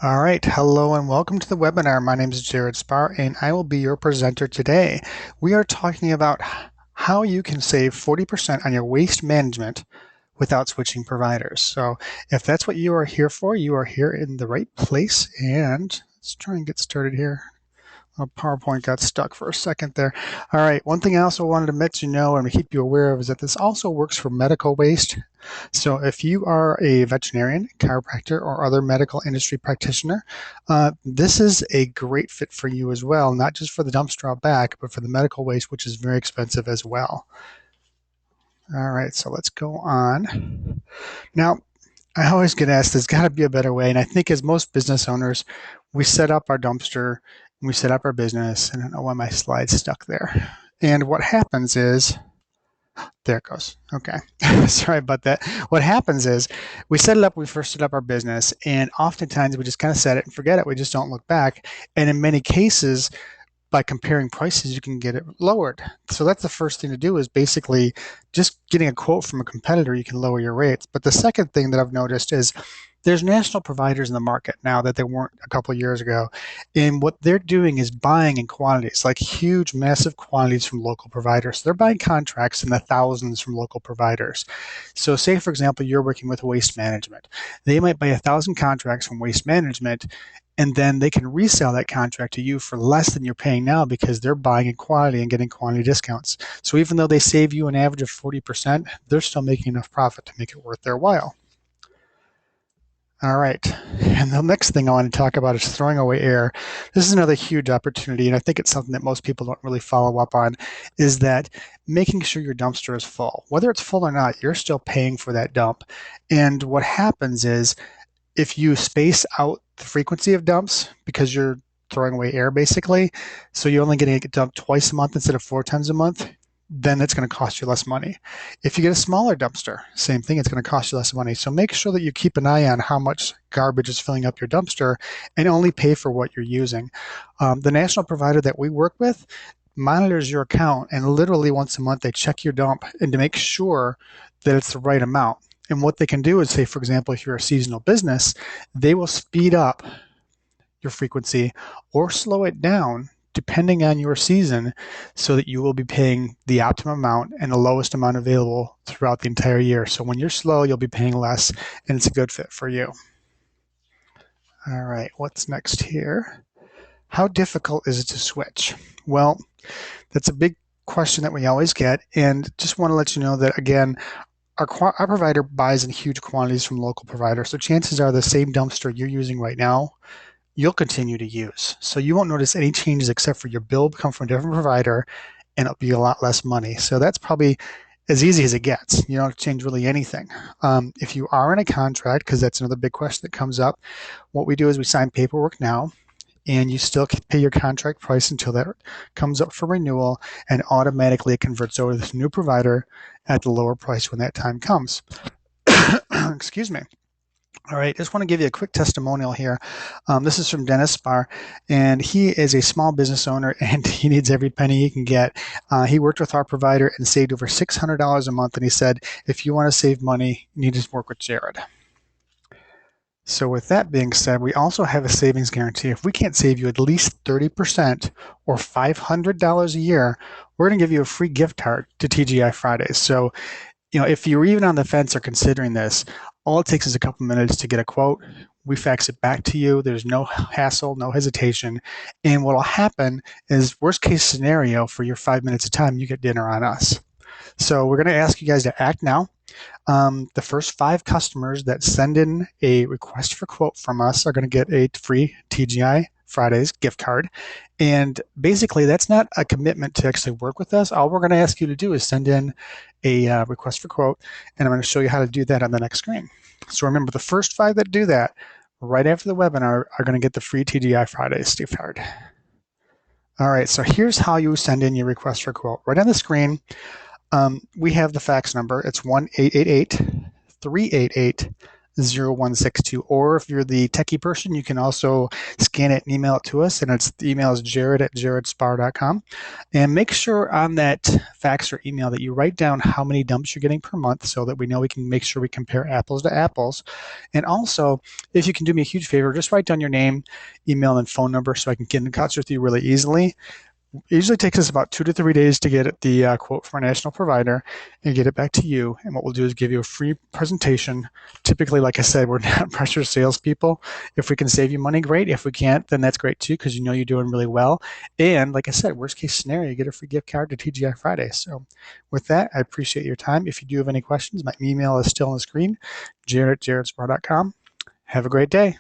All right, hello and welcome to the webinar. My name is Jared Sparr and I will be your presenter today. We are talking about how you can save 40% on your waste management without switching providers. So if that's what you are here for, you are here in the right place. And let's try and get started here. PowerPoint got stuck for a second there. All right, one thing I also wanted to let you know and keep you aware of is that this also works for medical waste. So if you are a veterinarian, chiropractor, or other medical industry practitioner, this is a great fit for you as well, not just for the dumpster out back, but for the medical waste, which is very expensive as well. All right, so let's go on. Now, I always get asked, there's got to be a better way. And I think as most business owners, we set up our dumpster, we set up our business. And I don't know why my slide's stuck there. And what happens is, there it goes. Okay. Sorry about that. What happens is we set it up, we first set up our business, and oftentimes we just kind of set it and forget it. We just don't look back. And in many cases, by comparing prices, you can get it lowered. So that's the first thing to do is basically just getting a quote from a competitor, you can lower your rates. But the second thing that I've noticed is there's national providers in the market now that there weren't a couple of years ago. And what they're doing is buying in quantities, like huge, massive quantities from local providers. So they're buying contracts in the thousands from local providers. So say, for example, you're working with waste management. They might buy 1,000 contracts from waste management, and then they can resell that contract to you for less than you're paying now because they're buying in quantity and getting quantity discounts. So even though they save you an average of 40%, they're still making enough profit to make it worth their while. All right, and the next thing I want to talk about is throwing away air. This is another huge opportunity, and I think it's something that most people don't really follow up on, is that making sure your dumpster is full. Whether it's full or not, you're still paying for that dump. And what happens is if you space out the frequency of dumps because you're throwing away air basically, so you're only getting it dumped twice a month instead of 4 times a month, then it's going to cost you less money. If you get a smaller dumpster, same thing, it's going to cost you less money. So make sure that you keep an eye on how much garbage is filling up your dumpster and only pay for what you're using. The national provider that we work with monitors your account, and literally once a month they check your dump and to make sure that it's the right amount. And what they can do is say, for example, if you're a seasonal business, they will speed up your frequency or slow it down depending on your season so that you will be paying the optimum amount and the lowest amount available throughout the entire year. So when you're slow, you'll be paying less and it's a good fit for you. All right, what's next here? How difficult is it to switch? Well, that's a big question that we always get, and just want to let you know that, again, our provider buys in huge quantities from local providers, so chances are the same dumpster you're using right now, you'll continue to use. So you won't notice any changes except for your bill will come from a different provider and it'll be a lot less money. So that's probably as easy as it gets. You don't have to change really anything. If you are in a contract, because that's another big question that comes up, what we do is we sign paperwork now, and you still pay your contract price until that comes up for renewal, and automatically it converts over to this new provider at the lower price when that time comes. Excuse me. All right, just want to give you a quick testimonial here. This is from Dennis Sparr, and he is a small business owner, and he needs every penny he can get. He worked with our provider and saved over $600 a month, and he said, if you want to save money, you need to work with Jared. So with that being said, we also have a savings guarantee. If we can't save you at least 30% or $500 a year, we're going to give you a free gift card to TGI Fridays. So, if you're even on the fence or considering this, all it takes is a couple minutes to get a quote. We fax it back to you. There's no hassle, no hesitation. And what will happen is, worst case scenario, for your 5 minutes of time, you get dinner on us. So we're going to ask you guys to act now. The first 5 customers that send in a request for quote from us are going to get a free TGI Fridays gift card. And basically, that's not a commitment to actually work with us. All we're going to ask you to do is send in a request for quote, and I'm going to show you how to do that on the next screen. So remember, the first 5 that do that right after the webinar are going to get the free TGI Fridays gift card. All right, so here's how you send in your request for quote. Right on the screen, we have the fax number. It's 1-888-388 0162. Or if you're the techie person, you can also scan it and email it to us. And the email is jared@jaredsparr.com. And make sure on that fax or email that you write down how many dumps you're getting per month so that we know we can make sure we compare apples to apples. And also, if you can do me a huge favor, just write down your name, email, and phone number so I can get in touch with you really easily. It usually takes us about 2 to 3 days to get the quote from our national provider and get it back to you. And what we'll do is give you a free presentation. Typically, like I said, we're not pressure salespeople. If we can save you money, great. If we can't, then that's great too, because you know you're doing really well. And like I said, worst case scenario, you get a free gift card to TGI Friday. So with that, I appreciate your time. If you do have any questions, my email is still on the screen, jared@jaredsparr.com. Have a great day.